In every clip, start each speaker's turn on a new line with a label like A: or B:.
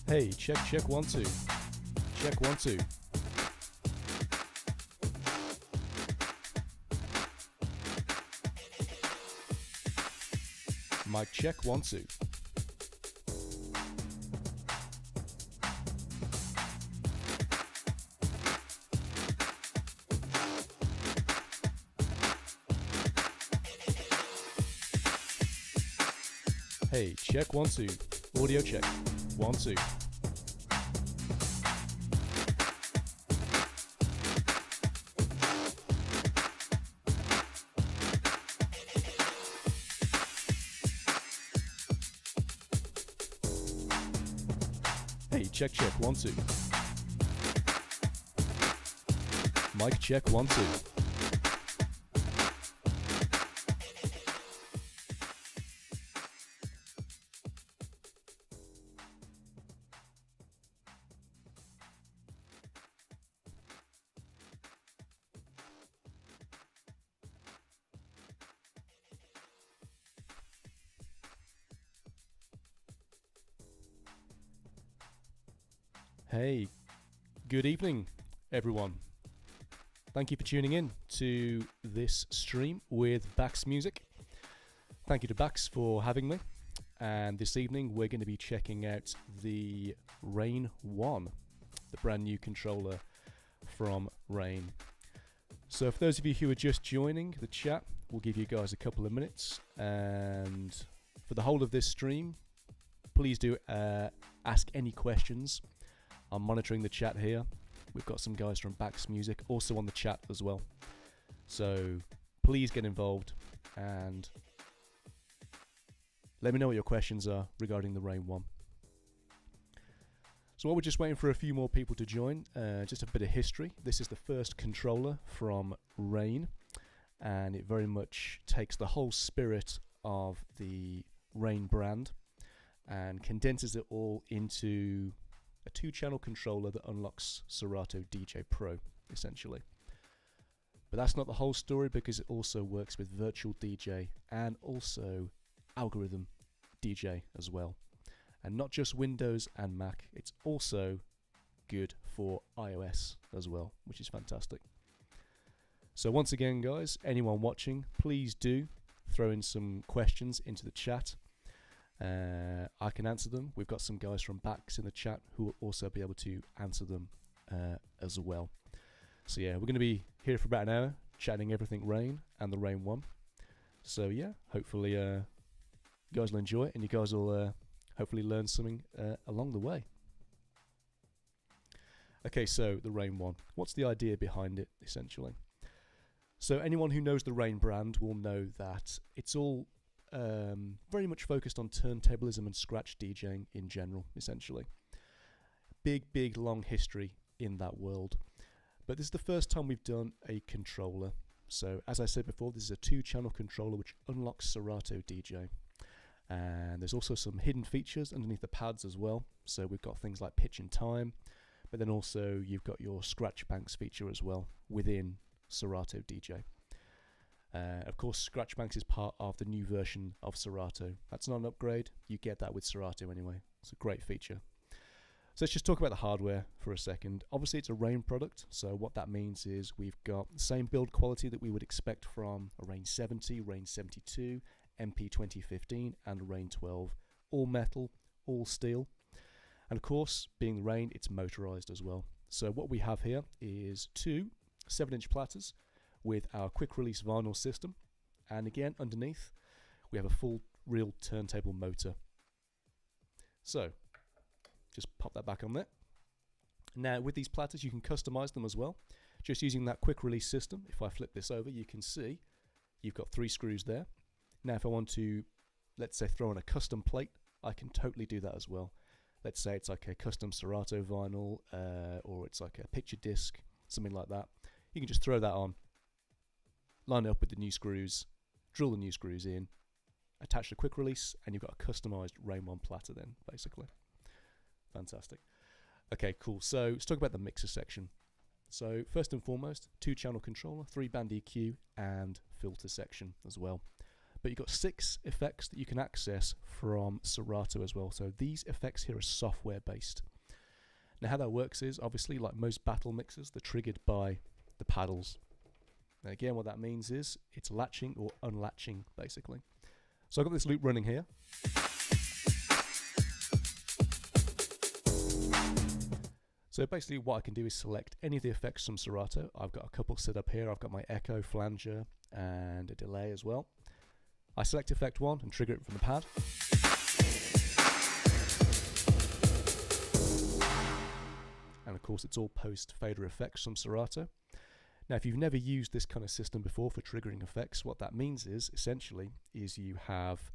A: Hey, check, 1 2. Check 1 2. Mic check 1 2. Hey, check 1 2. Audio check 1 2. Hey, check 1 2. Mic check 1 2. Hey, good evening, everyone. Thank you for tuning in to this stream with Bax Music. Thank you to Bax for having me. And this evening, we're going to be checking out the Rane ONE, the brand new controller from Rane. So for those of you who are just joining the chat, we'll give you guys a couple of minutes. And for the whole of this stream, please do ask any questions. I'm monitoring the chat here. We've got some guys from Bax Music also on the chat as well. So please get involved and let me know what your questions are regarding the Rane ONE. So while we're just waiting for a few more people to join, just a bit of history. This is the first controller from Rane, and it very much takes the whole spirit of the Rane brand and condenses it all into a 2-channel controller that unlocks Serato DJ Pro, essentially. But that's not the whole story, because it also works with virtual DJ and also algorithm DJ as well. And not just Windows and Mac, it's also good for iOS as well, which is fantastic. So once again, guys, anyone watching, please do throw in some questions into the chat. I can answer them. We've got some guys from Bax in the chat who will also be able to answer them as well. So yeah, we're going to be here for about an hour chatting everything Rane and the Rane ONE. So yeah, hopefully you guys will enjoy it, and you guys will hopefully learn something along the way. Okay, so the Rane ONE. What's the idea behind it, essentially? So anyone who knows the Rane brand will know that it's all very much focused on turntablism and scratch DJing in general, essentially. Big, long history in that world. But this is the first time we've done a controller. So, as I said before, this is a 2-channel controller which unlocks Serato DJ. And there's also some hidden features underneath the pads as well. So we've got things like pitch and time, but then also you've got your scratch banks feature as well within Serato DJ. Of course, Scratch Banks is part of the new version of Serato. That's not an upgrade. You get that with Serato anyway. It's a great feature. So let's just talk about the hardware for a second. Obviously, it's a Rane product. So what that means is we've got the same build quality that we would expect from a Rane 70, Rane 72, MP 2015, and Rane 12. All metal, all steel. And of course, being the Rane, it's motorized as well. So what we have here is 2 7-inch platters with our quick release vinyl system, and again underneath we have a full real turntable motor. So just pop that back on there. Now with these platters you can customize them as well, just using that quick release system. If I flip this over, you can see you've got 3 screws there. Now if I want to, let's say, throw in a custom plate, I can totally do that as well. Let's say it's like a custom Serato vinyl, or it's like a picture disc, something like that. You can just throw that on, line it up with the new screws, drill the new screws in, attach the quick release, and you've got a customized Rane ONE platter then, basically. Fantastic. Okay, cool. So let's talk about the mixer section. So first and foremost, 2-channel controller, 3-band EQ, and filter section as well. But you've got 6 effects that you can access from Serato as well. So these effects here are software based. Now how that works is, obviously, like most battle mixers, they're triggered by the paddles. Now again, what that means is it's latching or unlatching, basically. So I've got this loop running here. So basically what I can do is select any of the effects from Serato. I've got a couple set up here. I've got my echo, flanger, and a delay as well. I select effect 1 and trigger it from the pad. And of course it's all post-fader effects from Serato. Now if you've never used this kind of system before for triggering effects, what that means is, essentially, is you have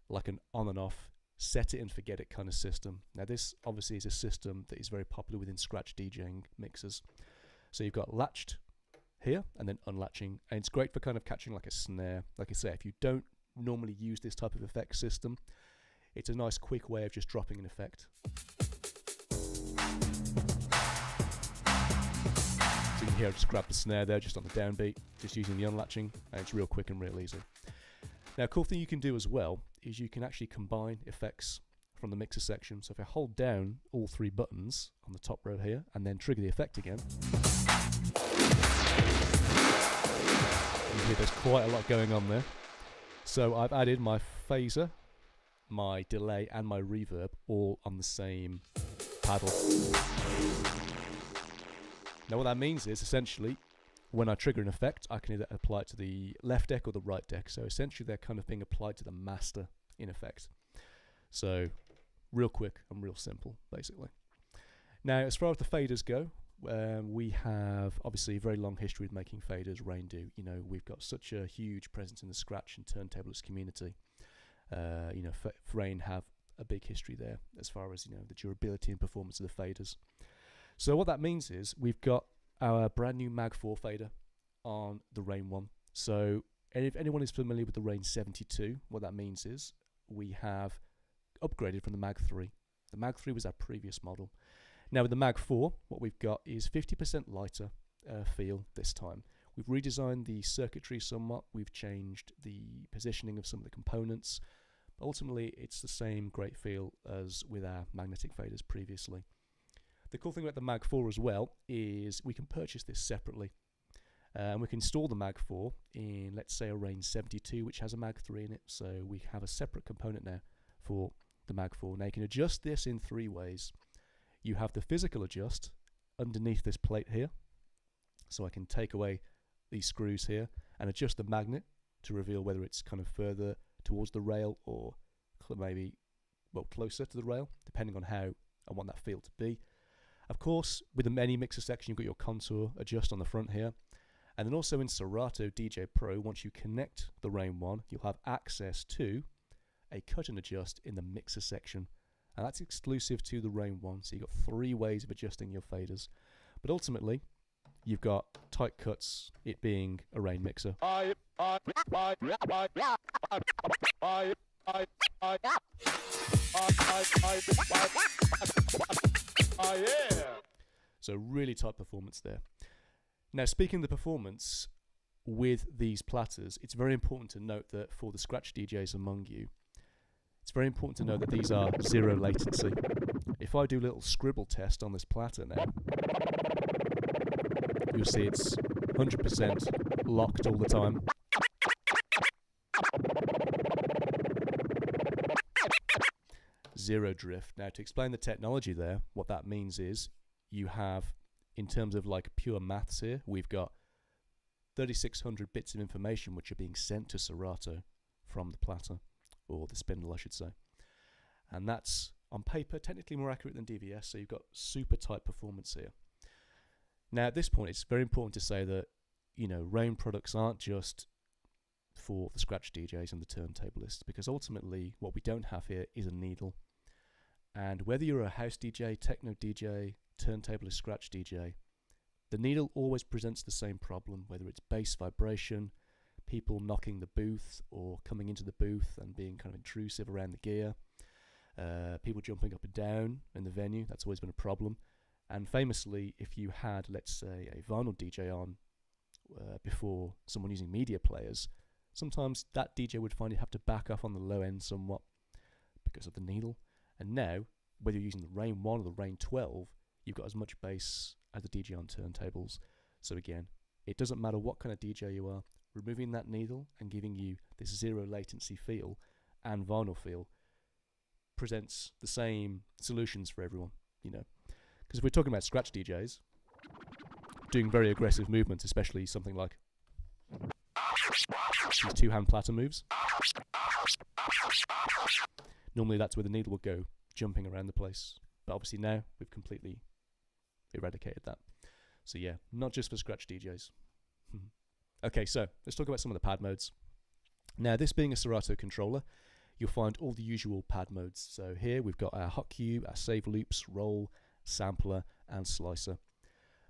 A: like an on and off, set it and forget it kind of system. Now this obviously is a system that is very popular within scratch DJing mixers. So you've got latched here and then unlatching, and it's great for kind of catching like a snare. Like I say, if you don't normally use this type of effect system, it's a nice quick way of just dropping an effect. So you can hear I just grab the snare there just on the downbeat, just using the unlatching, and it's real quick and real easy. Now a cool thing you can do as well is you can actually combine effects from the mixer section. So if I hold down all 3 buttons on the top row here and then trigger the effect again, you hear there's quite a lot going on there. So I've added my phaser, my delay and my reverb all on the same paddle. Now what that means is, essentially, when I trigger an effect, I can either apply it to the left deck or the right deck. So essentially they're kind of being applied to the master in effect. So real quick and real simple, basically. Now as far as the faders go, we have obviously a very long history with making faders. Rane do. You know, we've got such a huge presence in the scratch and turntablist community. You know, Rane have a big history there as far as, you know, the durability and performance of the faders. So what that means is we've got our brand new Mag4 Fader on the Rane ONE. So if anyone is familiar with the Rane 72, what that means is we have upgraded from the Mag3. The Mag3 was our previous model. Now with the Mag4, what we've got is 50% lighter feel this time. We've redesigned the circuitry somewhat. We've changed the positioning of some of the components. But ultimately, it's the same great feel as with our magnetic faders previously. The cool thing about the Mag4 as well is we can purchase this separately. And we can install the Mag4 in, let's say, a Rane 72, which has a Mag3 in it. So we have a separate component now for the Mag4. Now you can adjust this in 3 ways. You have the physical adjust underneath this plate here. So I can take away these screws here and adjust the magnet to reveal whether it's kind of further towards the rail or maybe, well, closer to the rail, depending on how I want that feel to be. Of course, with the many mixer section, you've got your contour adjust on the front here. And then also in Serato DJ Pro, once you connect the Rane ONE, you'll have access to a cut and adjust in the mixer section. And that's exclusive to the Rane ONE. So you've got 3 ways of adjusting your faders. But ultimately, you've got tight cuts, it being a Rane mixer. So really tight performance there. Now speaking of the performance with these platters, it's very important to note that for the scratch DJs among you, it's very important to know that these are 0 latency. If I do a little scribble test on this platter now, you'll see it's 100% locked all the time. Zero drift. Now to explain the technology there, what that means is you have, in terms of like pure maths here, we've got 3,600 bits of information which are being sent to Serato from the platter, or the spindle I should say. And that's, on paper, technically more accurate than DVS, so you've got super tight performance here. Now at this point it's very important to say that, you know, Rane products aren't just for the scratch DJs and the turntablists, because ultimately what we don't have here is a needle. And whether you're a house DJ, techno DJ, turntable scratch DJ, the needle always presents the same problem, whether it's bass vibration, people knocking the booth or coming into the booth and being kind of intrusive around the gear, people jumping up and down in the venue. That's always been a problem. And famously, if you had, let's say, a vinyl DJ on before someone using media players, sometimes that DJ would find you have to back off on the low end somewhat because of the needle. And now, whether you're using the Rane 1 or the Rane 12, you've got as much bass as the DJ on turntables. So again, it doesn't matter what kind of DJ you are, removing that needle and giving you this zero latency feel and vinyl feel presents the same solutions for everyone, you know. Because if we're talking about scratch DJs, doing very aggressive movements, especially something like these two-hand platter moves, normally that's where the needle will go jumping around the place. But obviously now we've completely eradicated that. So yeah, not just for scratch DJs. Okay, so let's talk about some of the pad modes. Now, this being a Serato controller, you'll find all the usual pad modes. So here we've got our hot cue, our save loops, roll, sampler, and slicer.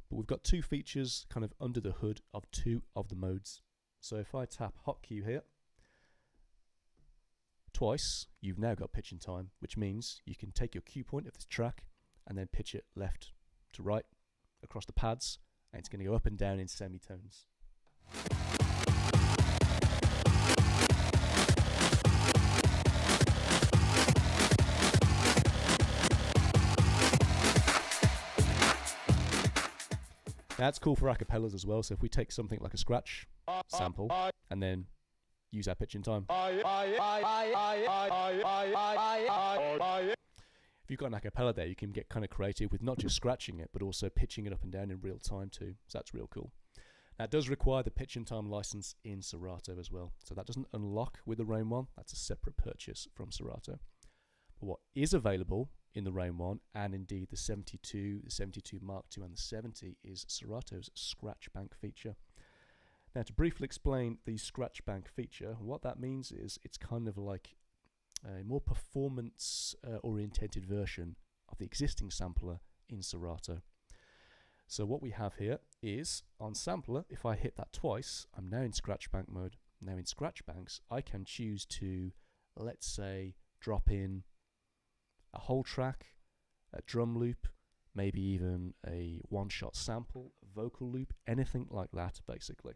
A: But we've got two features kind of under the hood of two of the modes. So if I tap hot cue here, twice, you've now got pitch and time, which means you can take your cue point of this track and then pitch it left to right across the pads, and it's going to go up and down in semitones. That's cool for acapellas as well. So if we take something like a scratch sample and then use our pitch in time. If you've got an acapella there, you can get kind of creative with not just scratching it, but also pitching it up and down in real time too. So that's real cool. Now, it does require the pitch and time license in Serato as well. So that doesn't unlock with the Rane 1. That's a separate purchase from Serato. But what is available in the Rane 1, and indeed the 72, the 72 Mark II, and the 70, is Serato's Scratch Bank feature. Now, to briefly explain the Scratch Bank feature, what that means is it's kind of like a more performance-oriented version of the existing sampler in Serato. So what we have here is, on sampler, if I hit that twice, I'm now in Scratch Bank mode. Now in Scratch Banks, I can choose to, let's say, drop in a whole track, a drum loop, maybe even a one-shot sample, a vocal loop, anything like that, basically.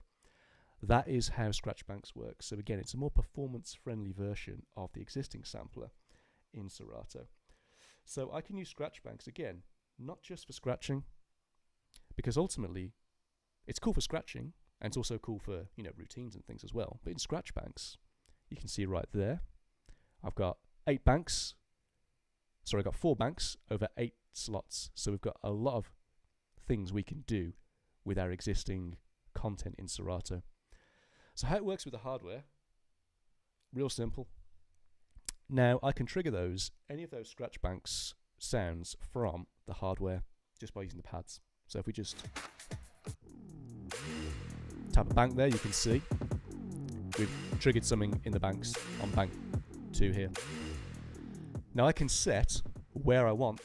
A: That is how Scratch Banks work. So again, it's a more performance-friendly version of the existing sampler in Serato. So I can use Scratch Banks, again, not just for scratching, because ultimately, it's cool for scratching, and it's also cool for, you know, routines and things as well. But in Scratch Banks, you can see right there, I've got 8 banks. Sorry, I've got 4 banks over 8 slots. So we've got a lot of things we can do with our existing content in Serato. So how it works with the hardware, real simple. Now, I can trigger any of those Scratch Banks sounds from the hardware just by using the pads. So if we just tap a bank there, you can see we've triggered something in the banks on bank 2 here. Now I can set where I want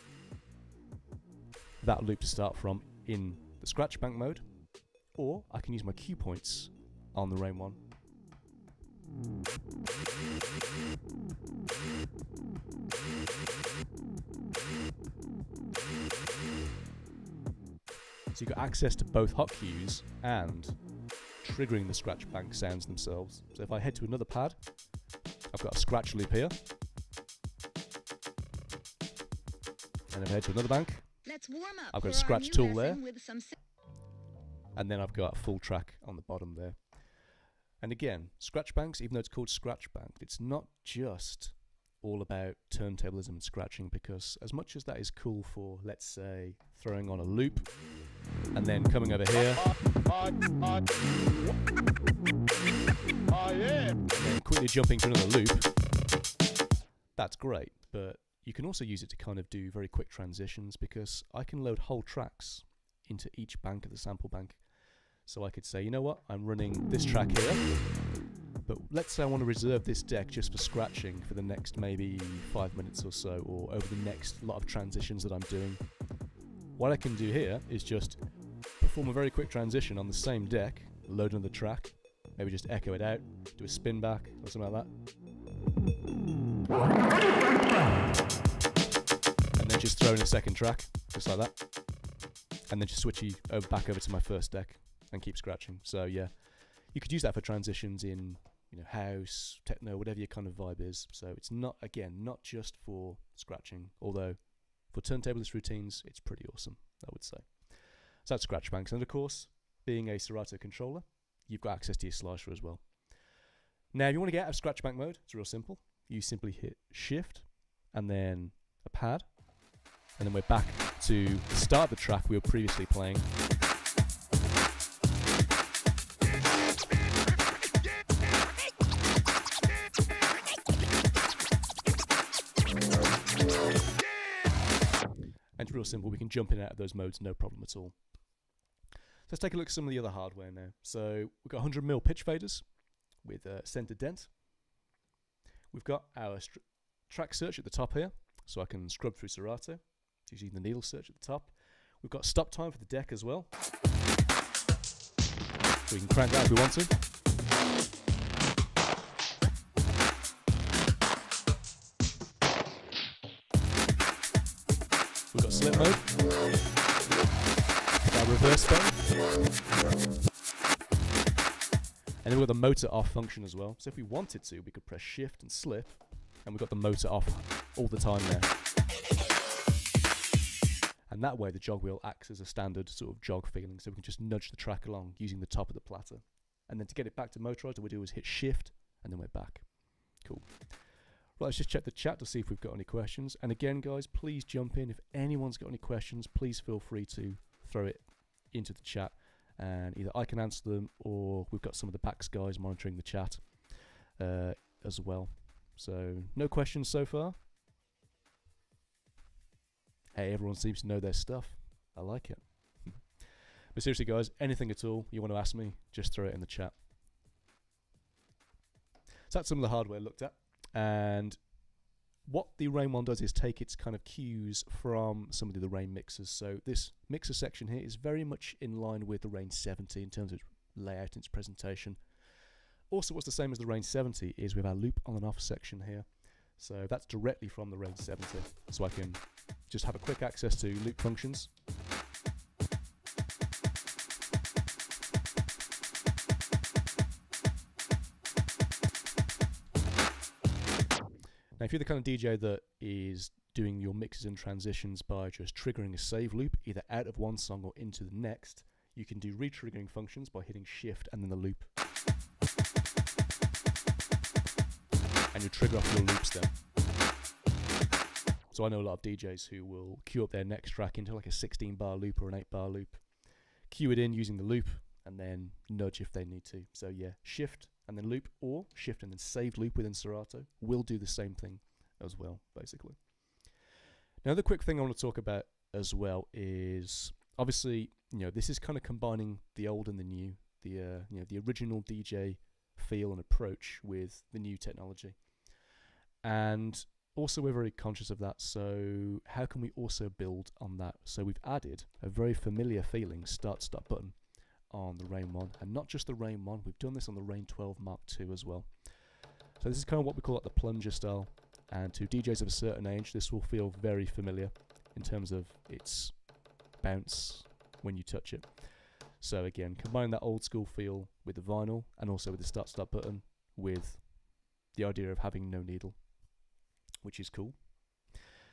A: that loop to start from in the Scratch Bank mode, or I can use my cue points on the Rane 1. So you've got access to both hot cues and triggering the Scratch Bank sounds themselves. So if I head to another pad, I've got a scratch loop here. And if I head to another bank, I've got a scratch tool there. And then I've got a full track on the bottom there. And again, Scratch Banks, even though it's called Scratch Bank, it's not just all about turntablism and scratching, because as much as that is cool for, let's say, throwing on a loop and then coming over here and then quickly jumping to another loop, that's great. But you can also use it to kind of do very quick transitions, because I can load whole tracks into each bank of the sample bank. So I could say, you know what, I'm running this track here, but let's say I want to reserve this deck just for scratching for the next maybe 5 minutes or so, or over the next lot of transitions that I'm doing. What I can do here is just perform a very quick transition on the same deck, load another track, maybe just echo it out, do a spin back or something like that. And then just throw in a second track, just like that. And then just switch back over to my first deck and keep scratching. So yeah, you could use that for transitions in house, techno, whatever your kind of vibe is. So it's not, again, not just for scratching, although for turntablist routines, it's pretty awesome, I would say. So that's scratch banks. And of course, being a Serato controller, you've got access to your slicer as well. Now, if you want to get out of scratch bank mode, it's real simple. You simply hit Shift and then a pad, and then we're back to the start of the track we were previously playing. And it's real simple. We can jump in and out of those modes, no problem at all. So let's take a look at some of the other hardware now. So we've got 100mm pitch faders with a center dent. We've got our track search at the top here, so I can scrub through Serato using the needle search at the top. We've got stop time for the deck as well, so we can crank that if we want to. We've got slip mode, our reverse button, and then we've got the motor off function as well. So if we wanted to, we could press shift and slip, and we've got the motor off all the time there. And that way the jog wheel acts as a standard sort of jog feeling, so we can just nudge the track along using the top of the platter. And then to get it back to motorized, all we do is hit shift, and then we're back. Cool. Right, let's just check the chat to see if we've got any questions. And again, guys, please jump in. If anyone's got any questions, please feel free to throw it into the chat, and either I can answer them, or we've got some of the PAX guys monitoring the chat as well. So no questions so far. Hey, everyone seems to know their stuff. I like it. But seriously, guys, anything at all you want to ask me, just throw it in the chat. So that's some of the hardware looked at. And what the Rane ONE does is take its kind of cues from some of the Rane mixers. So this mixer section here is very much in line with the Rane 70 in terms of layout and its presentation. Also, what's the same as the Rane 70 is we have our loop on and off section here. So that's directly from the Rane 70. So I can just have a quick access to loop functions. Now, if you're the kind of DJ that is doing your mixes and transitions by just triggering a save loop, either out of one song or into the next, you can do re-triggering functions by hitting shift and then the loop. And you trigger off your loops then. So I know a lot of DJs who will queue up their next track into like a 16-bar loop or an 8-bar loop, queue it in using the loop, and then nudge if they need to. So yeah, shift and then loop, or shift and then saved loop within Serato will do the same thing as well, basically. Now, the quick thing I want to talk about as well is, obviously, this is kind of combining the old and the new, the original DJ feel and approach with the new technology. And also, we're very conscious of that, so how can we also build on that? So we've added a very familiar feeling start-stop button on the Rane ONE, and not just the Rane ONE, we've done this on the Rane 12 Mark II as well. So this is kind of what we call like the plunger style, and to DJs of a certain age, this will feel very familiar in terms of its bounce when you touch it. So again, combine that old school feel with the vinyl, and also with the start-stop button, with the idea of having no needle, which is cool.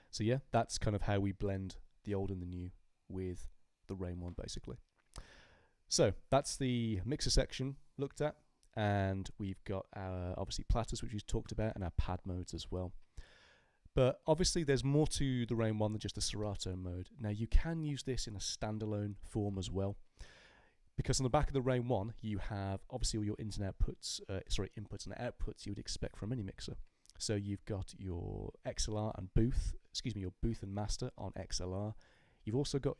A: So yeah, that's kind of how we blend the old and the new with the Rane ONE, basically. So that's the mixer section looked at, and we've got our obviously platters, which we've talked about, and our pad modes as well. But obviously there's more to the Rane ONE than just the Serato mode. Now, you can use this in a standalone form as well, because on the back of the Rane ONE you have obviously all your ins and outputs, inputs and outputs you would expect from any mixer. So you've got your XLR and your booth and master on XLR. You've also got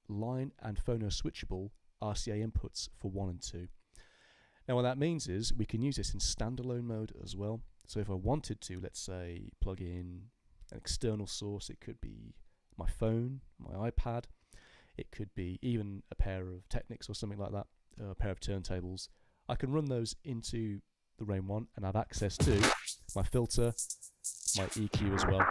A: line and phono switchable RCA inputs for 1 and 2. Now, what that means is we can use this in standalone mode as well. So if I wanted to, let's say, plug in an external source, it could be my phone, my iPad, it could be even a pair of Technics or something like that, a pair of turntables. I can run those into the Rane ONE and have access to my filter, my EQ as well.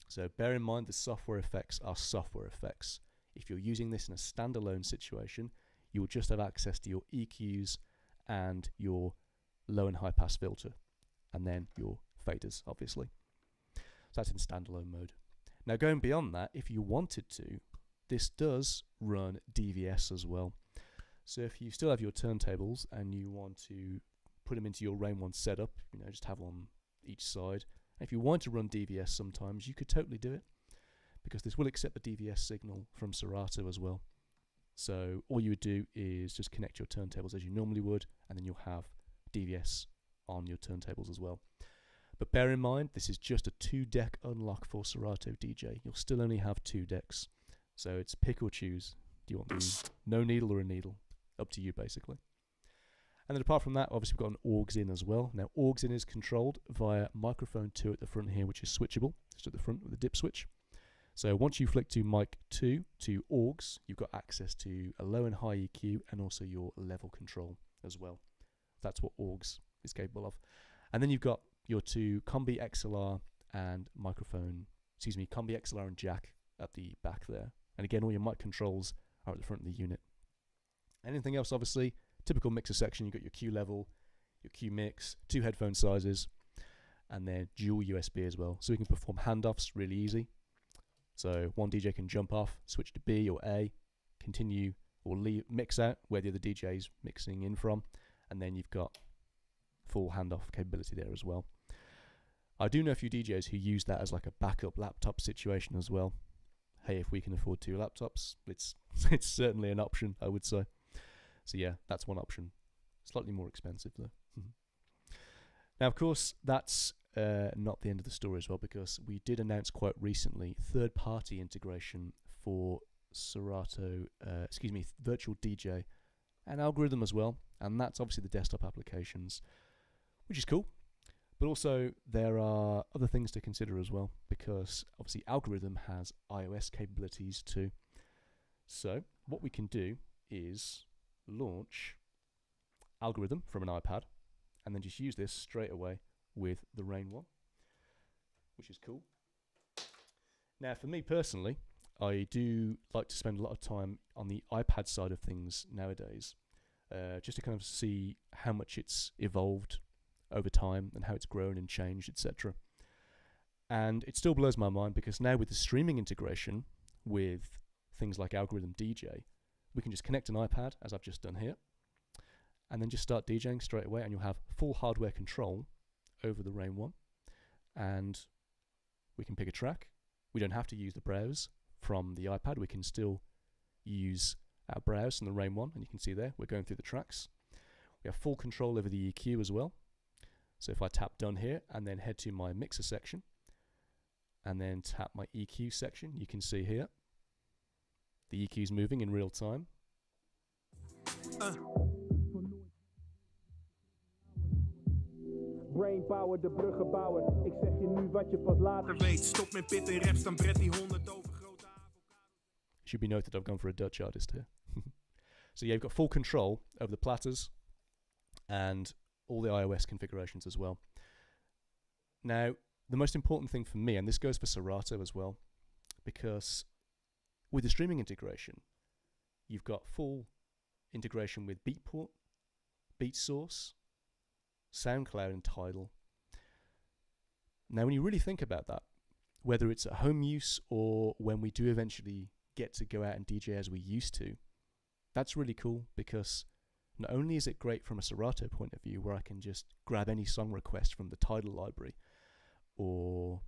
A: So bear in mind the software effects are software effects. If you're using this in a standalone situation, you will just have access to your EQs and your low and high pass filter, and then your faders, obviously. So that's in standalone mode. Now going beyond that, if you wanted to, this does run DVS as well. So if you still have your turntables and you want to put them into your Rane ONE setup, just have one each side. And if you want to run DVS sometimes, you could totally do it, because this will accept the DVS signal from Serato as well. So all you would do is just connect your turntables as you normally would, and then you'll have DVS on your turntables as well. But bear in mind, this is just a 2-deck unlock for Serato DJ. You'll still only have 2 decks. So it's pick or choose. Do you want the no needle or a needle? Up to you, basically. And then apart from that, obviously we've got an AUX in as well. Now AUX in is controlled via microphone 2 at the front here, which is switchable, just at the front with a dip switch. So once you flick to mic 2 to AUX, you've got access to a low and high EQ and also your level control as well. That's what AUX is capable of. And then you've got your 2 Combi XLR and Combi XLR and jack at the back there. And again, all your mic controls are at the front of the unit. Anything else, obviously, typical mixer section, you've got your Q level, your Q mix, 2 headphone sizes, and then dual USB as well. So we can perform handoffs really easy. So one DJ can jump off, switch to B or A, continue or mix out where the other DJ is mixing in from, and then you've got full handoff capability there as well. I do know a few DJs who use that as like a backup laptop situation as well. Hey, if we can afford 2 laptops, it's certainly an option, I would say. So yeah, that's one option. Slightly more expensive though. Now, of course, that's not the end of the story as well, because we did announce quite recently third-party integration for Serato, Virtual DJ and Algorithm as well, and that's obviously the desktop applications, which is cool. But also there are other things to consider as well, because obviously Algorithm has iOS capabilities too. So what we can do is launch Algorithm from an iPad and then just use this straight away with the Rane ONE, which is cool. Now for me personally, I do like to spend a lot of time on the iPad side of things nowadays, just to kind of see how much it's evolved over time and how it's grown and changed, etc. And it still blows my mind, because now with the streaming integration with things like Algorithm DJ, we can just connect an iPad, as I've just done here, and then just start DJing straight away, and you'll have full hardware control over the Rane ONE, and we can pick a track. We don't have to use the browse from the iPad. We can still use our browse and the Rane ONE, and you can see there we're going through the tracks. We have full control over the EQ as well. So if I tap done here and then head to my mixer section and then tap my EQ section, you can see here the EQ is moving in real time.
B: Brainpower, de bruggenbouwer. Ik zeg je nu wat je pas later weet. Stop met pit en raps, dan bret die 100 over grote
A: It should be noted I've gone for a Dutch artist here. So yeah, you've got full control over the platters and all the iOS configurations as well. Now, the most important thing for me, and this goes for Serato as well, because with the streaming integration, you've got full integration with Beatport, BeatSource, SoundCloud and Tidal. Now, when you really think about that, whether it's at home use or when we do eventually get to go out and DJ as we used to, that's really cool, because not only is it great from a Serato point of view, where I can just grab any song request from the Tidal library, or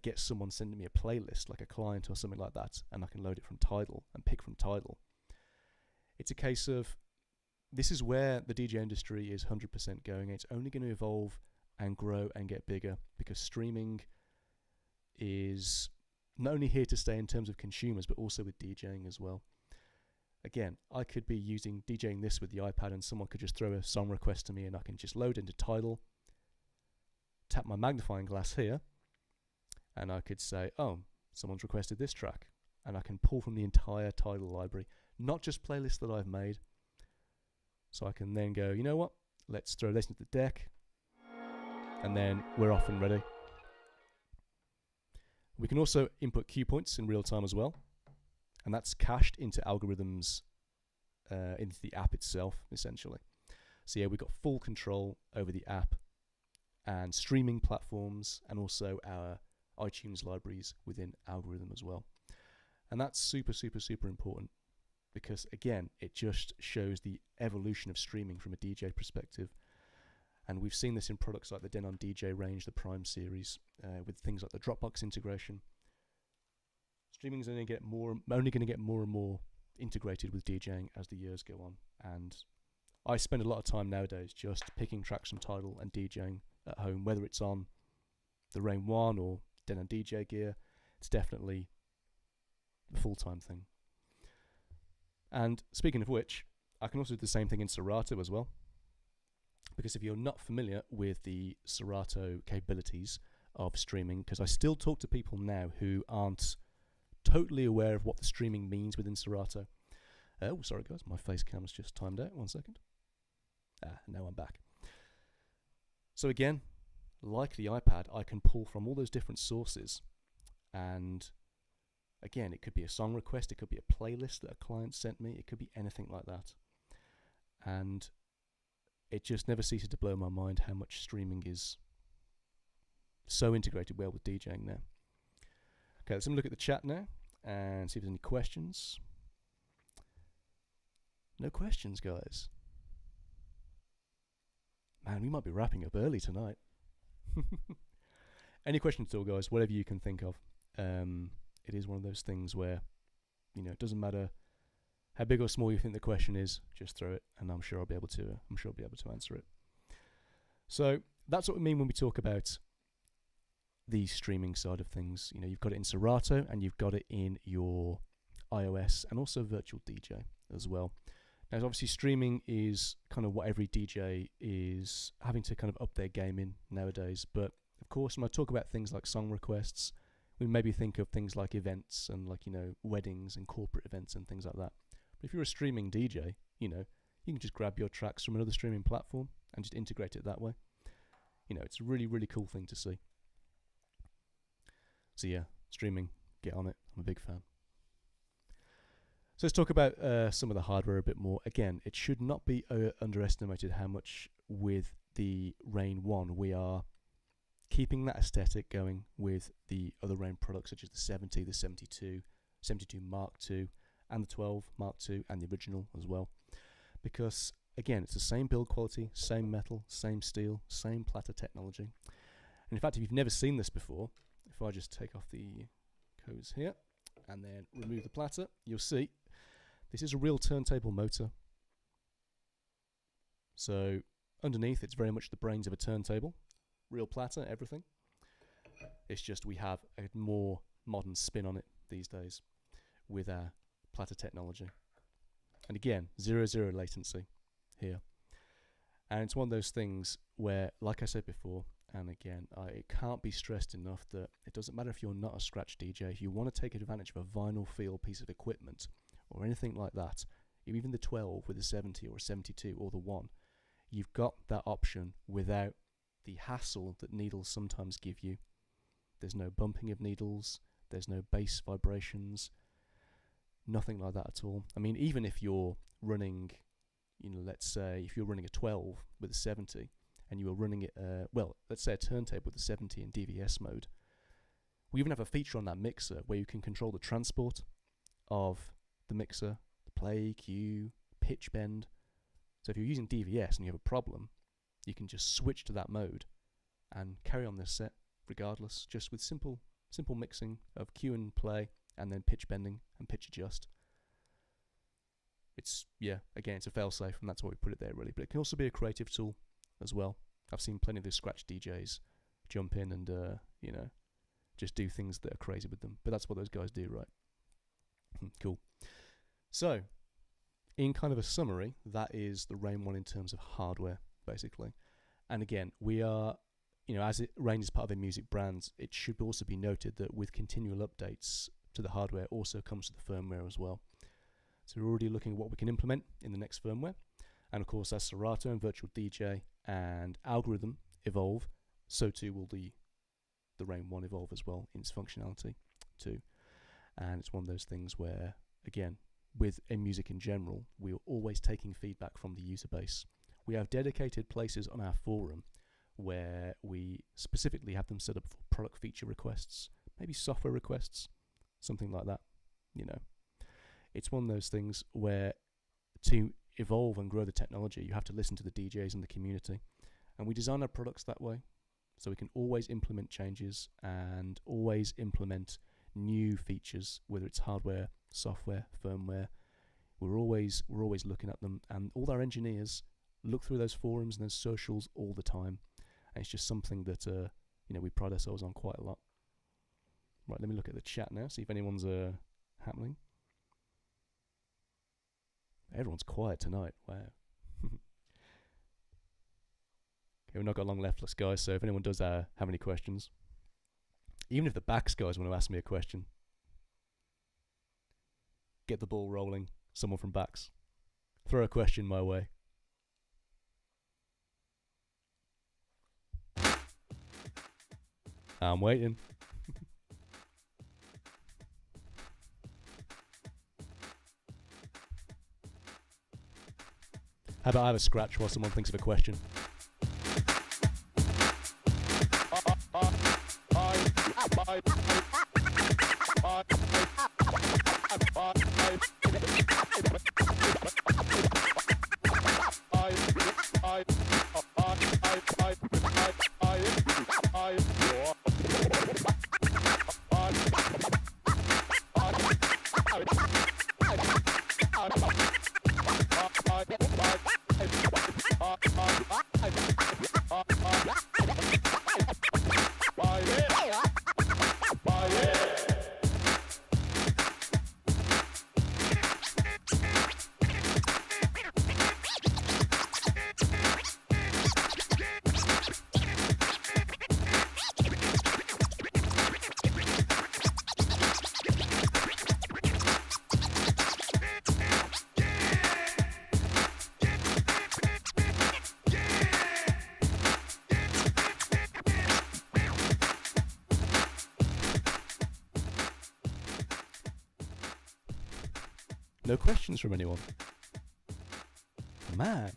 A: get someone sending me a playlist like a client or something like that, and I can load it from Tidal and pick from Tidal. It's a case of, this is where the DJ industry is 100% going. It's only going to evolve and grow and get bigger, because streaming is not only here to stay in terms of consumers, but also with DJing as well. Again, I could be DJing this with the iPad, and someone could just throw a song request to me, and I can just load into Tidal, tap my magnifying glass here, and I could say, oh, someone's requested this track, and I can pull from the entire Tidal library, not just playlists that I've made. So I can then go, you know what, let's throw this into the deck, and then we're off and ready. We can also input cue points in real time as well, and that's cached into Algorithm's into the app itself, essentially. So yeah, we've got full control over the app and streaming platforms, and also our iTunes libraries within Algorithm as well. And that's super, super, super important, because again, it just shows the evolution of streaming from a DJ perspective. And we've seen this in products like the Denon DJ range, the Prime series, with things like the Dropbox integration. Streaming is only going to get more and more integrated with DJing as the years go on. And I spend a lot of time nowadays just picking tracks from Tidal and DJing at home, whether it's on the Rane ONE or Denon DJ gear. It's definitely a full-time thing. And speaking of which, I can also do the same thing in Serato as well. Because if you're not familiar with the Serato capabilities of streaming, because I still talk to people now who aren't totally aware of what the streaming means within Serato. Oh, sorry guys, my face cam's just timed out. 1 second. Now I'm back. So again, like the iPad, I can pull from all those different sources. And again, it could be a song request, it could be a playlist that a client sent me, it could be anything like that. And it just never ceases to blow my mind how much streaming is so integrated well with DJing now. Okay, let's have a look at the chat now and see if there's any questions. No questions, guys. Man, we might be wrapping up early tonight. Any questions still, guys? Whatever you can think of. It is one of those things where, you know, it doesn't matter how big or small you think the question is, just throw it, and I'm sure I'll be able to. Answer it. So that's what we mean when we talk about the streaming side of things. You know, you've got it in Serato, and you've got it in your iOS, and also Virtual DJ as well. Now, obviously, streaming is kind of what every DJ is having to kind of up their game in nowadays. But of course, when I talk about things like song requests, we maybe think of things like events and, like, you know, weddings and corporate events and things like that. But if you're a streaming DJ, you know, you can just grab your tracks from another streaming platform and just integrate it that way. You know, it's a really, really cool thing to see. So yeah, streaming, get on it. I'm a big fan. So let's talk about some of the hardware a bit more. Again, it should not be underestimated how much with the Rane ONE we are keeping that aesthetic going with the other Rane products, such as the 70, the 72, 72 Mark II, and the 12 Mark II, and the original as well. Because, again, it's the same build quality, same metal, same steel, same platter technology. And in fact, if you've never seen this before, if I just take off the codes here and then remove the platter, you'll see this is a real turntable motor. So underneath, it's very much the brains of a turntable. Real platter, everything. It's just we have a more modern spin on it these days with our platter technology. And again, 0 latency here. And it's one of those things where, like I said before, and again, it can't be stressed enough that it doesn't matter if you're not a scratch DJ. If you want to take advantage of a vinyl feel piece of equipment or anything like that, even the 12 with a 70 or a 72 or the 1, you've got that option without the hassle that needles sometimes give you. There's no bumping of needles, there's no bass vibrations, nothing like that at all. I mean, even if you're running, you know, let's say if you're running a 12 with a 70 and you were running it, well, let's say a turntable with a 70 in DVS mode, we even have a feature on that mixer where you can control the transport of the mixer, the play, cue, pitch bend. So if you're using DVS and you have a problem, you can just switch to that mode and carry on this set regardless, just with simple mixing of cue and play, and then pitch bending and pitch adjust. It's, yeah, again, it's a fail-safe, and that's why we put it there, really. But it can also be a creative tool as well. I've seen plenty of the scratch DJs jump in and, you know, just do things that are crazy with them. But that's what those guys do, right? Cool. So, in kind of a summary, that is the Rane ONE in terms of hardware, basically. And again, we are, you know, as Rane is part of a music brand, it should also be noted that with continual updates to the hardware also comes to the firmware as well. So we're already looking at what we can implement in the next firmware. And of course, as Serato and Virtual DJ and Algorithm evolve, so too will the Rane ONE evolve as well in its functionality too. And it's one of those things where, again, with music in general, we are always taking feedback from the user base. We have dedicated places on our forum where we specifically have them set up for product feature requests, maybe software requests, something like that. You know, it's one of those things where to evolve and grow the technology, you have to listen to the DJs and the community. And we design our products that way, so we can always implement changes and always implement new features, whether it's hardware, software, firmware. We're always looking at them, and all our engineers look through those forums and those socials all the time. And it's just something that we pride ourselves on quite a lot. Right, let me look at the chat now, see if anyone's happening. Everyone's quiet tonight. Wow. Okay, we've not got long left, guys, so if anyone does have any questions, even if the backs guys want to ask me a question, get the ball rolling. Someone from backs, throw a question my way. I'm waiting. How about I have a scratch while someone thinks of a question? No questions from anyone. Man.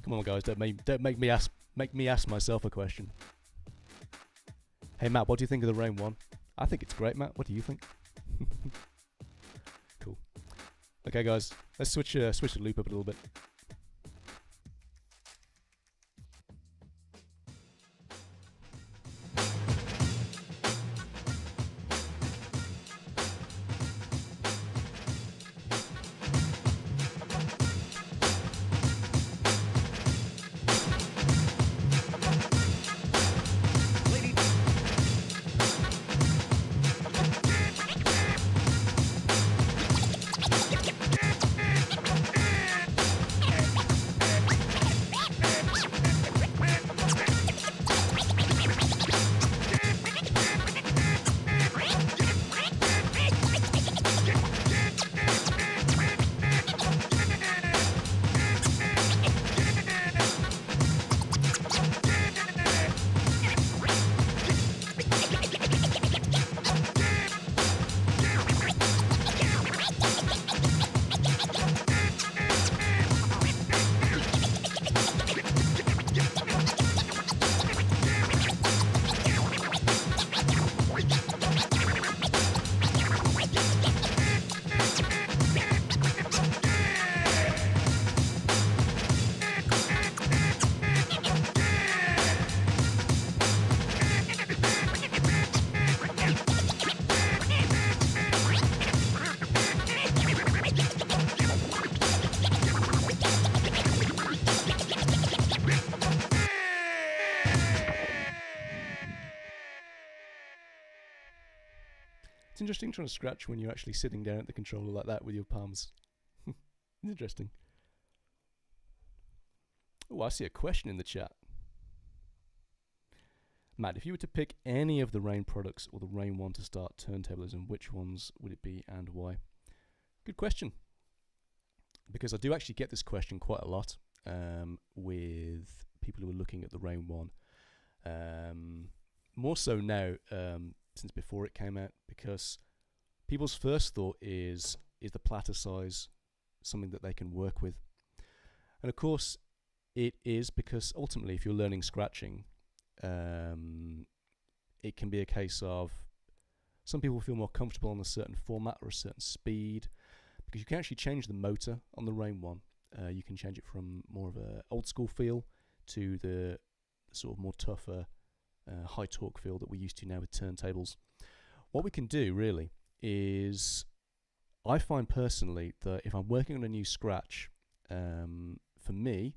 A: Come on, guys, don't make me ask myself a question. Hey, Matt, what do you think of the Rane ONE? I think it's great, Matt. What do you think? Cool. Okay, guys, let's switch the loop up a little bit. It's interesting trying to scratch when you're actually sitting down at the controller like that with your palms. Interesting. Oh, I see a question in the chat. Matt, if you were to pick any of the Rane products or the Rane ONE to start turntablism, which ones would it be and why? Good question. Because I do actually get this question quite a lot with people who are looking at the Rane ONE. More so now, since before it came out, because people's first thought is the platter size something that they can work with? And of course it is, because ultimately if you're learning scratching, it can be a case of some people feel more comfortable on a certain format or a certain speed, because you can actually change the motor on the Rane ONE. You can change it from more of a old school feel to the sort of more tougher high torque feel that we're used to now with turntables. What we can do really is, I find personally that if I'm working on a new scratch, for me,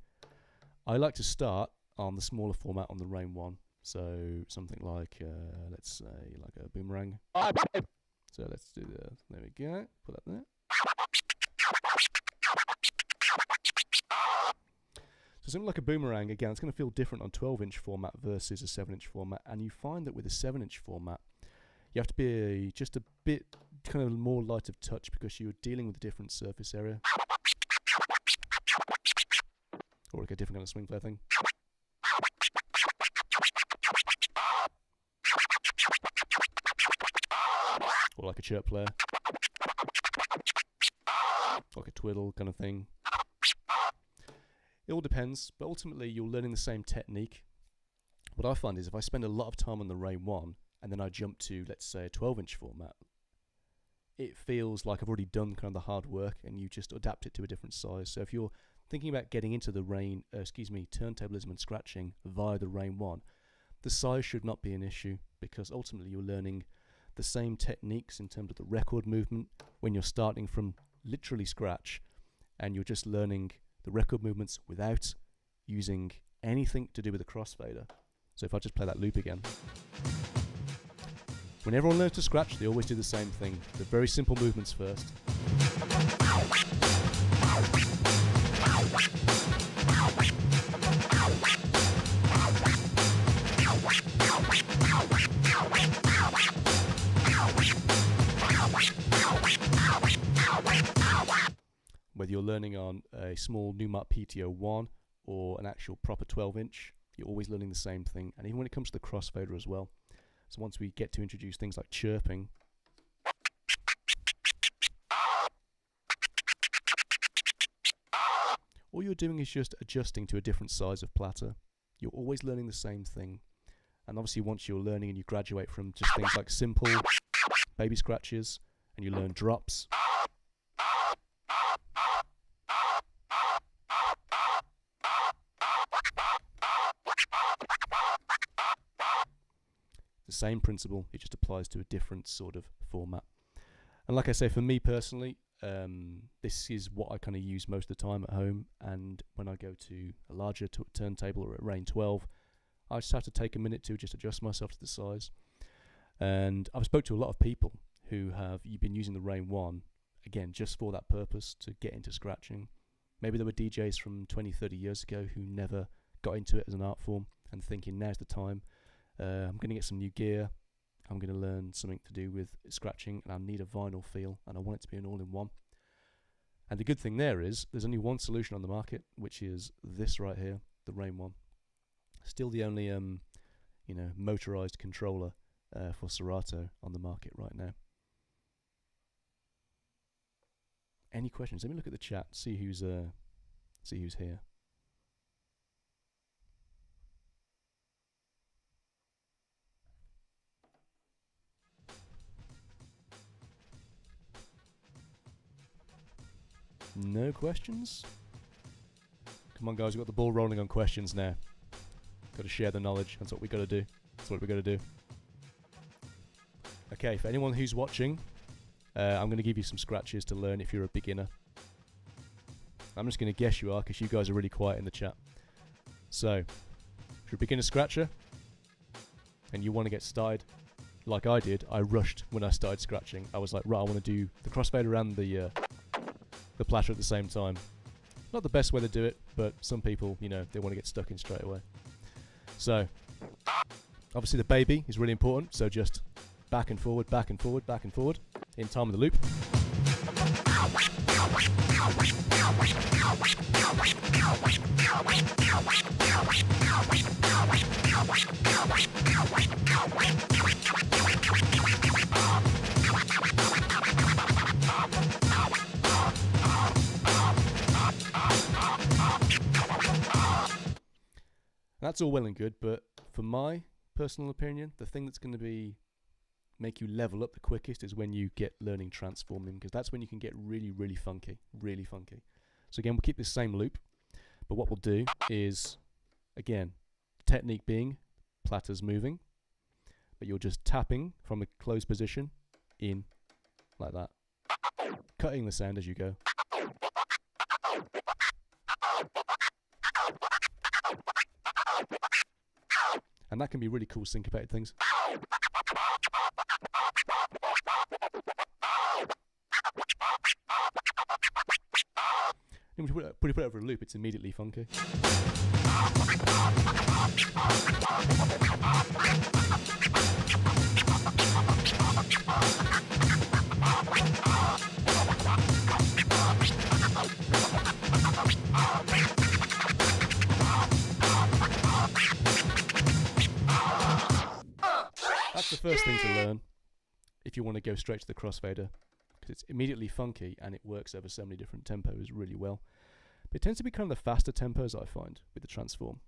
A: I like to start on the smaller format on the Rane ONE. So something like, let's say, like a boomerang. So let's do the, there we go, put that there. So something like a boomerang, again, it's going to feel different on 12-inch format versus a 7-inch format. And you find that with a 7-inch format, you have to be just a bit kind of more light of touch, because you're dealing with a different surface area. Or like a different kind of swing player thing. Or like a chirp player. Like a twiddle kind of thing. It all depends, but ultimately you're learning the same technique. What I find is if I spend a lot of time on the Rane ONE and then I jump to, let's say, a 12-inch format, it feels like I've already done kind of the hard work, and you just adapt it to a different size. So if you're thinking about getting into the turntablism and scratching via the Rane ONE, the size should not be an issue, because ultimately you're learning the same techniques in terms of the record movement when you're starting from literally scratch, and you're just learning the record movements without using anything to do with the crossfader. So if I just play that loop again. When everyone learns to scratch, they always do the same thing. The very simple movements first. Whether you're learning on a small Numark PTO1 or an actual proper 12-inch, you're always learning the same thing. And even when it comes to the crossfader as well. So once we get to introduce things like chirping, all you're doing is just adjusting to a different size of platter. You're always learning the same thing. And obviously once you're learning and you graduate from just things like simple baby scratches, and you learn drops, the same principle, it just applies to a different sort of format. And like I say, for me personally, this is what I kind of use most of the time at home. And when I go to a larger turntable or a Rane 12, I just have to take a minute to just adjust myself to the size. And I've spoke to a lot of people who have been using the Rane ONE, again, just for that purpose, to get into scratching. Maybe there were DJs from 20, 30 years ago who never got into it as an art form, and thinking, now's the time. I'm going to get some new gear, I'm going to learn something to do with scratching, and I need a vinyl feel, and I want it to be an all-in-one. And the good thing there is, there's only one solution on the market, which is this right here, the Rane ONE. Still the only motorized controller for Serato on the market right now. Any questions? Let me look at the chat, see who's here. No questions? Come on guys, we've got the ball rolling on questions now. Got to share the knowledge, that's what we got to do. That's what we got to do. Okay, for anyone who's watching, I'm going to give you some scratches to learn if you're a beginner. I'm just going to guess you are, because you guys are really quiet in the chat. So, if you're a beginner scratcher, and you want to get started, like I did, I rushed when I started scratching. I was like, right, I want to do the crossfader and the platter at the same time. Not the best way to do it, but some people, they want to get stuck in straight away. So, obviously the baby is really important, so just back and forward, back and forward, back and forward, in time with the loop. that's all well and good, but for my personal opinion, the thing that's going to make you level up the quickest is when you get learning transforming, because that's when you can get really, really funky, really funky. So again, we'll keep this same loop, but what we'll do is, again, technique being platters moving, but you're just tapping from a closed position in like that, cutting the sound as you go. And that can be really cool syncopated things. And when you put it over a loop, it's immediately funky. That's the first thing to learn if you want to go straight to the crossfader, because it's immediately funky and it works over so many different tempos really well. But it tends to be kind of the faster tempos, I find, with the transform.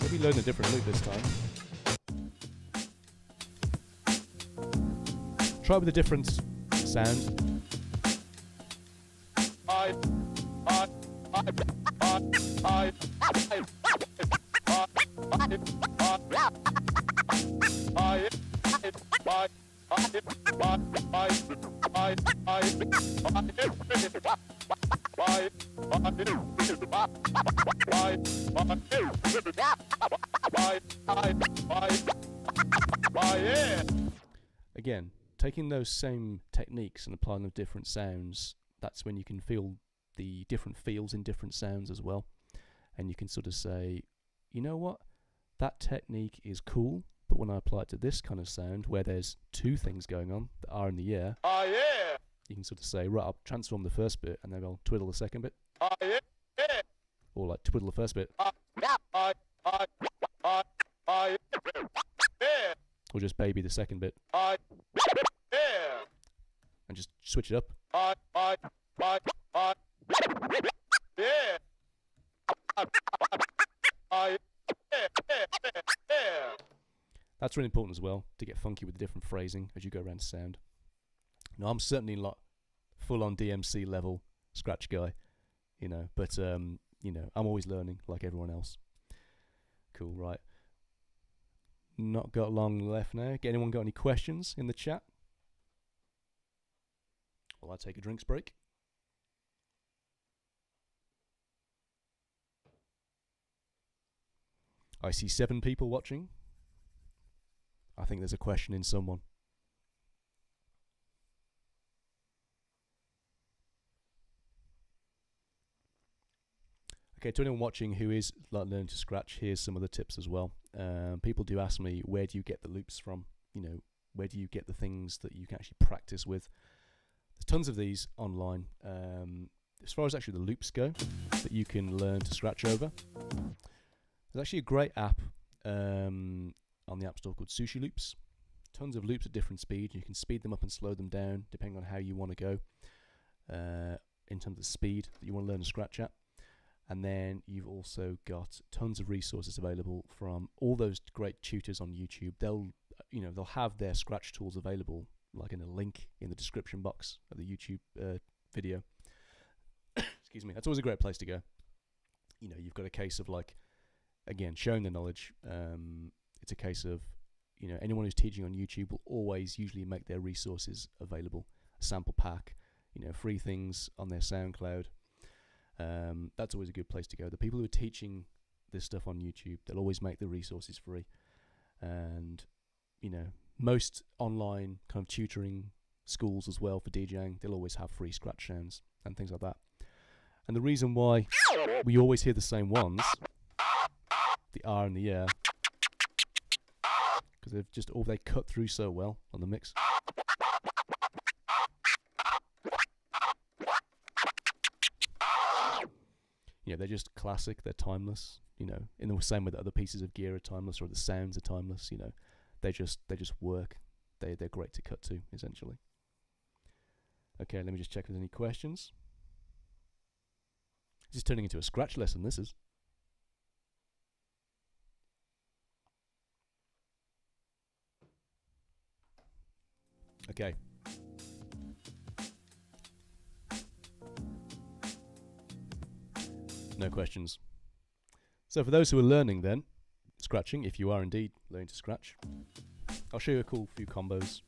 A: Maybe learn a different loop this time. Try with a different sound. Again, taking those same techniques and applying them to different sounds, that's when you can feel the different feels in different sounds as well. And you can sort of say, you know what, that technique is cool, but when I apply it to this kind of sound where there's two things going on that are in the air, you can sort of say, right, I'll transform the first bit and then I'll twiddle the second bit. Or like twiddle the first bit. Or just baby the second bit. And just switch it up. That's really important as well, to get funky with the different phrasing as you go around sound. Now, I'm certainly not full-on DMC level scratch guy, you know, but, you know, I'm always learning like everyone else. Cool, right. Not got long left now. Anyone got any questions in the chat? Well, I'll take a drinks break. I see 7 people watching. I think there's a question in someone. Okay, to anyone watching who is like learning to scratch, here's some other tips as well. People do ask me, where do you get the loops from? You know, where do you get the things that you can actually practice with? There's tons of these online. As far as actually the loops go, that you can learn to scratch over, there's actually a great app on the App Store called Sushi Loops. Tons of loops at different speeds. You can speed them up and slow them down depending on how you want to go in terms of speed that you want to learn to scratch at. And then you've also got tons of resources available from all those great tutors on YouTube. They'll have their scratch tools available, like in a link in the description box of the YouTube video. Excuse me. That's always a great place to go. You know, you've got a case of like, again, showing the knowledge. It's a case of, you know, anyone who's teaching on YouTube will always usually make their resources available. A sample pack, you know, free things on their SoundCloud. That's always a good place to go. The people who are teaching this stuff on YouTube, they'll always make the resources free. And, you know, most online kind of tutoring schools as well for DJing, they'll always have free scratch sounds and things like that. And the reason why we always hear the same ones, the R and the air, because they've just they cut through so well on the mix. Yeah, they're just classic. They're timeless. You know, in the same way that other pieces of gear are timeless, or the sounds are timeless. You know, they just work. They're great to cut to, essentially. Okay, let me just check if there's any questions. This is turning into a scratch lesson. This is. Okay. No questions. So for those who are learning then, scratching, if you are indeed learning to scratch, I'll show you a cool few combos.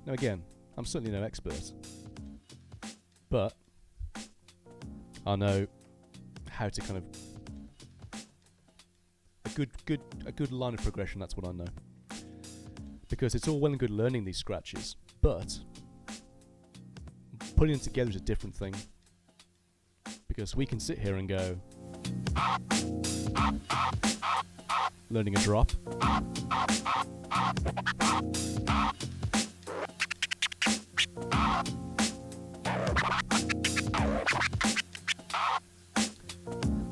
A: Now again, I'm certainly no expert, but I know how to kind of a good line of progression. That's what I know, because it's all well and good learning these scratches, but putting them together is a different thing. Because we can sit here and go learning a drop,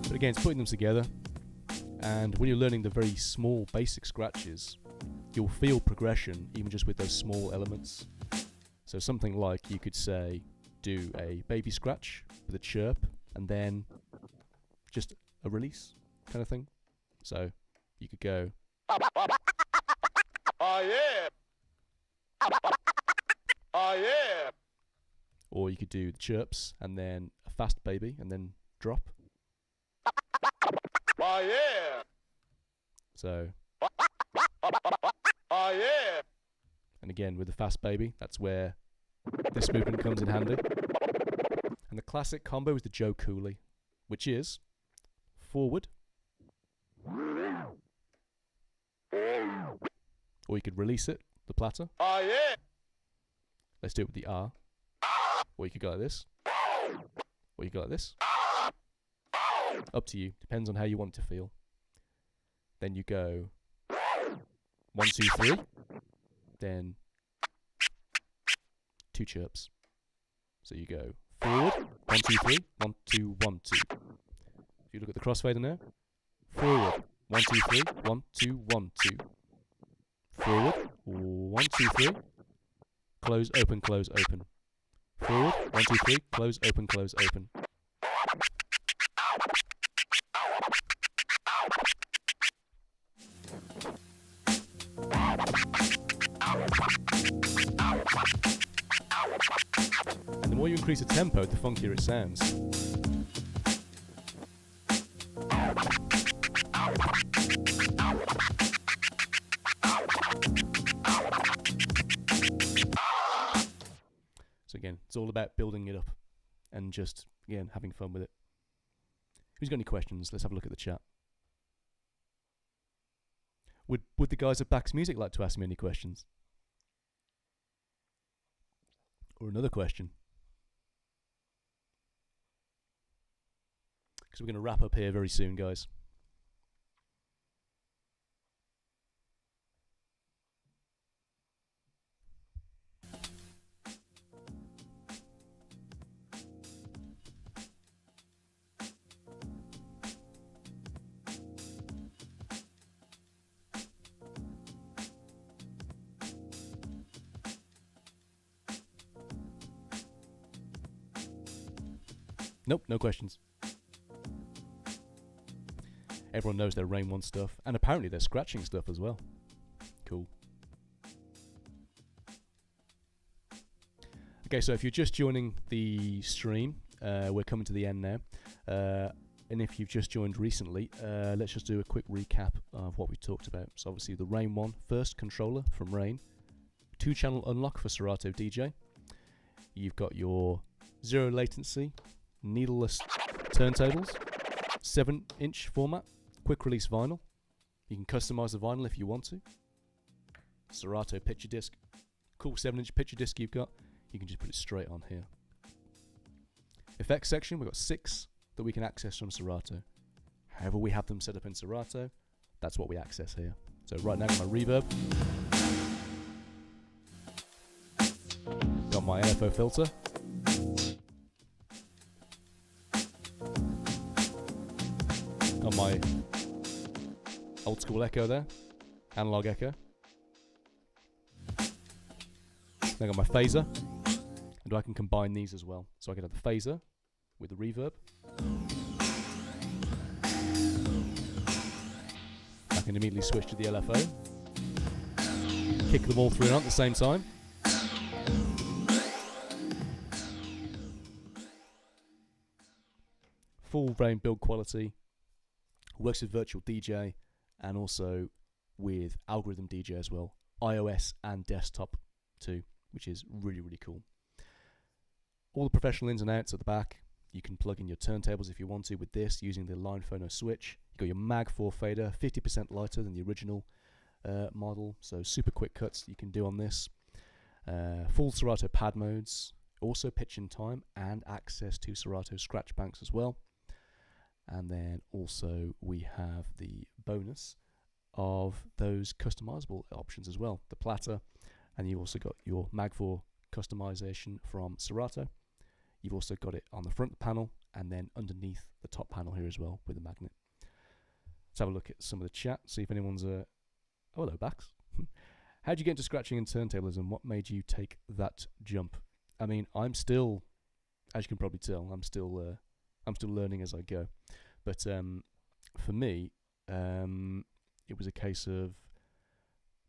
A: but again, it's putting them together. And when you're learning the very small basic scratches, you'll feel progression even just with those small elements. So something like, you could say, do a baby scratch with a chirp and then just a release kind of thing. So you could go, oh yeah, oh yeah, or you could do the chirps and then a fast baby and then drop. Oh yeah. So. Oh yeah. And again with the fast baby, that's where this movement comes in handy. And the classic combo is the Joe Cooley, which is forward. Or you could release it, the platter. Oh yeah. Let's do it with the R. Or you could go like this. Or you could go like this. Up to you. Depends on how you want it to feel. Then you go 1, 2, 3. Then 2 chirps. So you go forward, 1, 2, 3, 1, 2, 1, 2. If you look at the crossfader now, forward, 1, 2, 3, 1, 2, 1, 2. Forward, 1, 2, 3. Close, open, close, open. Forward, 1, 2, 3. Close, open, close, open. And the more you increase the tempo, the funkier it sounds. So again, it's all about building it up and just, again, having fun with it. Who's got any questions? Let's have a look at the chat. Would the guys at Bax Music like to ask me any questions? Or another question? Because we're going to wrap up here very soon, guys. Nope, no questions. Everyone knows their Rane ONE stuff, and apparently their scratching stuff as well. Cool. Okay, so if you're just joining the stream, we're coming to the end now. And if you've just joined recently, let's just do a quick recap of what we talked about. So obviously the Rane ONE first controller from Rane, 2-channel unlock for Serato DJ. You've got your 0 latency, needleless turntables, 7-inch format, quick release vinyl. You can customize the vinyl if you want to. Serato picture disc, cool 7-inch picture disc you've got. You can just put it straight on here. Effects section, we've got 6 that we can access from Serato. However we have them set up in Serato, that's what we access here. So right now I've got my reverb, got my LFO filter, got my old school echo there, analog echo. Then I got my phaser, and I can combine these as well. So I can have the phaser with the reverb. I can immediately switch to the LFO, kick them all through at the same time. full Rane build quality, works with virtual DJ, and also with algorithm DJ as well, iOS and desktop too, which is really, really cool. All the professional ins and outs at the back. You can plug in your turntables if you want to with this using the line phono switch. You've got your Mag4 Fader, 50% lighter than the original model, so super quick cuts you can do on this. Full Serato pad modes, also pitch and time, and access to Serato scratch banks as well. And then also we have the bonus of those customizable options as well, the platter, and you've also got your Mag4 customization from Serato. You've also got it on the front panel and then underneath the top panel here as well with a magnet. Let's have a look at some of the chat, see if anyone's oh, hello Bax. How did you get into scratching and turntablism? What made you take that jump? I mean, I'm still, as you can probably tell, I'm still learning as I go. But for me, it was a case of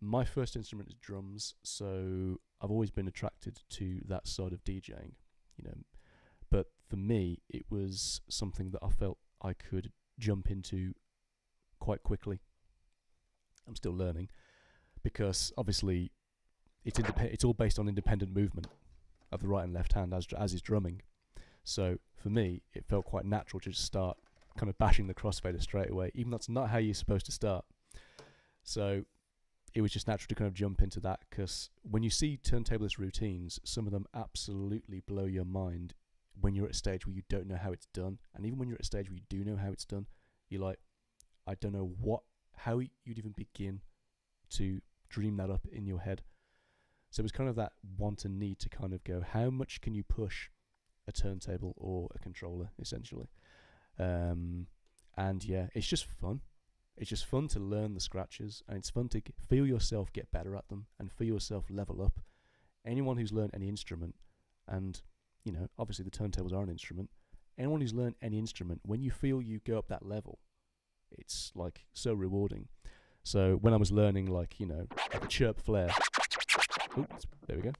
A: my first instrument is drums, so I've always been attracted to that side of DJing, you know. But for me, it was something that I felt I could jump into quite quickly. I'm still learning because obviously it's all based on independent movement of the right and left hand as is drumming. So for me, it felt quite natural to just start kind of bashing the crossfader straight away, even though that's not how you're supposed to start. So it was just natural to kind of jump into that, because when you see turntablist routines, some of them absolutely blow your mind when you're at a stage where you don't know how it's done. And even when you're at a stage where you do know how it's done, you're like, I don't know how you'd even begin to dream that up in your head. So it was kind of that want and need to kind of go, how much can you push a turntable or a controller, essentially? And yeah, it's just fun. It's just fun to learn the scratches, and it's fun to feel yourself get better at them and feel yourself level up. Anyone who's learned any instrument, and you know, obviously the turntables are an instrument, anyone who's learned any instrument, when you feel you go up that level, it's like so rewarding. So when I was learning, like, you know, like a chirp flare, oops, there we go.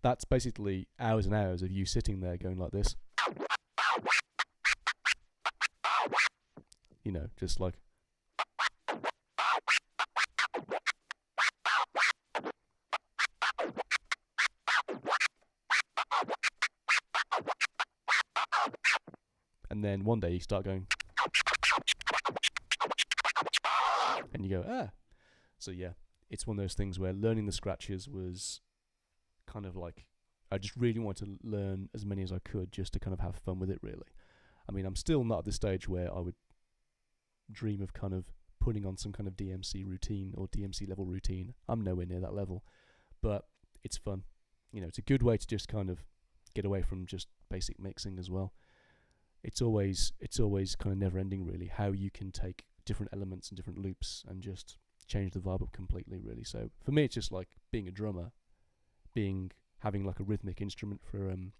A: That's basically hours and hours of you sitting there going like this. You know, just like. And then one day you start going. And you go, ah. So yeah, it's one of those things where learning the scratches was kind of like, I just really wanted to learn as many as I could just to kind of have fun with it, really. I mean, I'm still not at the stage where I would dream of kind of putting on some kind of DMC routine or DMC level routine. I'm nowhere near that level, but it's fun. You know, it's a good way to just kind of get away from just basic mixing as well. It's always kind of never ending, really, how you can take different elements and different loops and just change the vibe up completely, really. So for me, it's just like being a drummer, having like a rhythmic instrument from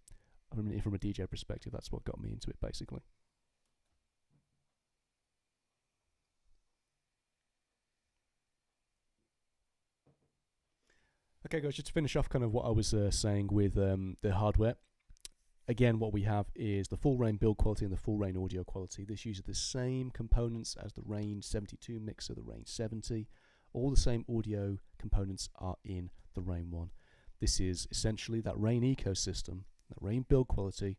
A: a DJ perspective. That's what got me into it, basically. Okay, guys, just to finish off kind of what I was saying with the hardware. Again, what we have is the full Rane build quality and the full Rane audio quality. This uses the same components as the Rane 72 mixer, the Rane 70. All the same audio components are in the Rane ONE. This is essentially that Rane ecosystem, that Rane build quality,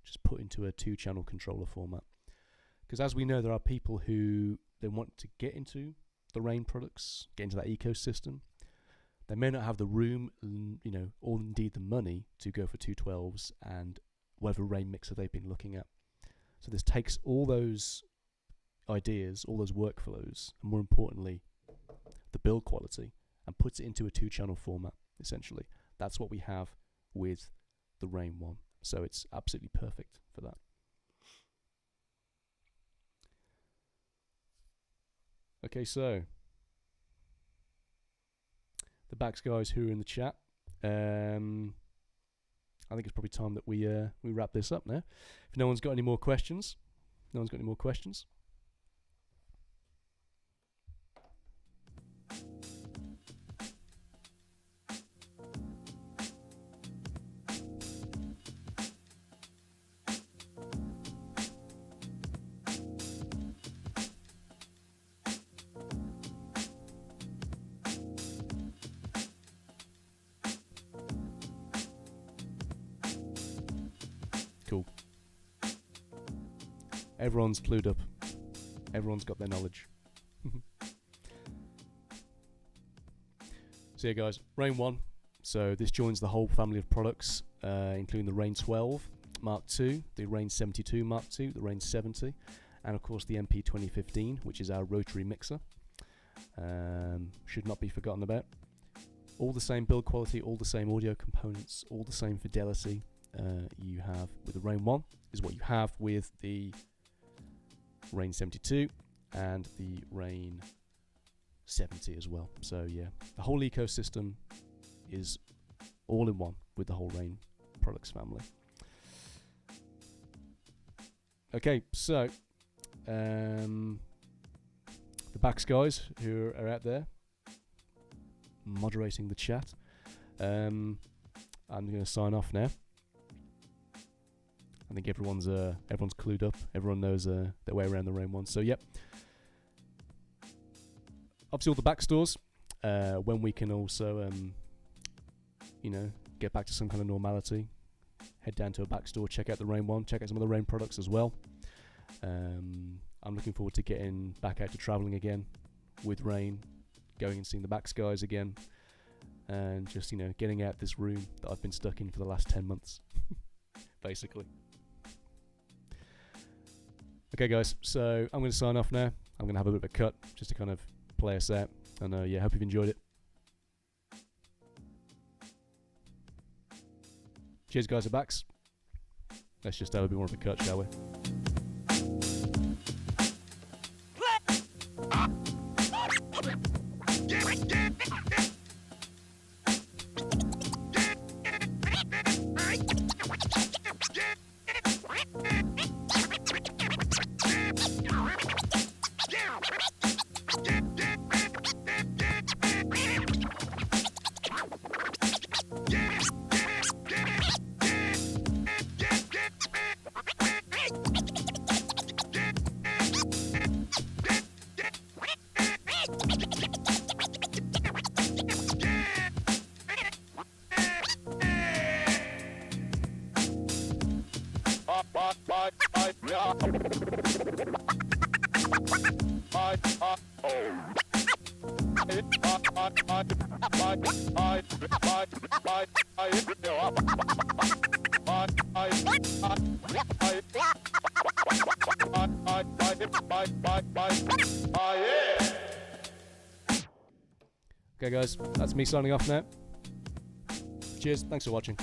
A: just put into a 2-channel controller format. Because as we know, there are people who they want to get into the Rane products, get into that ecosystem. They may not have the room, you know, or indeed the money to go for 212s and whatever Rane mixer they've been looking at. So this takes all those ideas, all those workflows, and more importantly, the build quality, and puts it into a 2-channel format, essentially. That's what we have with the Rane ONE. So it's absolutely perfect for that. Okay, so the Bax guys who are in the chat, I think it's probably time that we wrap this up now. If no one's got any more questions, Everyone's clued up. Everyone's got their knowledge. So yeah, guys, Rane ONE. So this joins the whole family of products, including the Rane 12 Mark II, the Rane 72 Mark II, the Rane 70, and of course the MP 2015, which is our rotary mixer. Should not be forgotten about. All the same build quality, all the same audio components, all the same fidelity you have with the Rane ONE is what you have with the Rane 72 and the Rane 70 as well. So yeah, the whole ecosystem is all in one with the whole Rane products family. Okay, so the backs guys who are out there moderating the chat, I'm going to sign off now. I think everyone's clued up. Everyone knows their way around the Rane ONE. So yep. Obviously all the back stores, when we can also get back to some kind of normality, head down to a back store, check out the Rane ONE, check out some of the Rane products as well. I'm looking forward to getting back out to travelling again with Rane, going and seeing the backs guys again, and just getting out this room that I've been stuck in for the last 10 months basically. Okay guys, so I'm going to sign off now. I'm going to have a bit of a cut just to kind of play us out, and yeah, hope you've enjoyed it. Cheers guys at backs. Let's just have a bit more of a cut, shall we? Okay guys, that's me signing off now. Cheers, thanks for watching.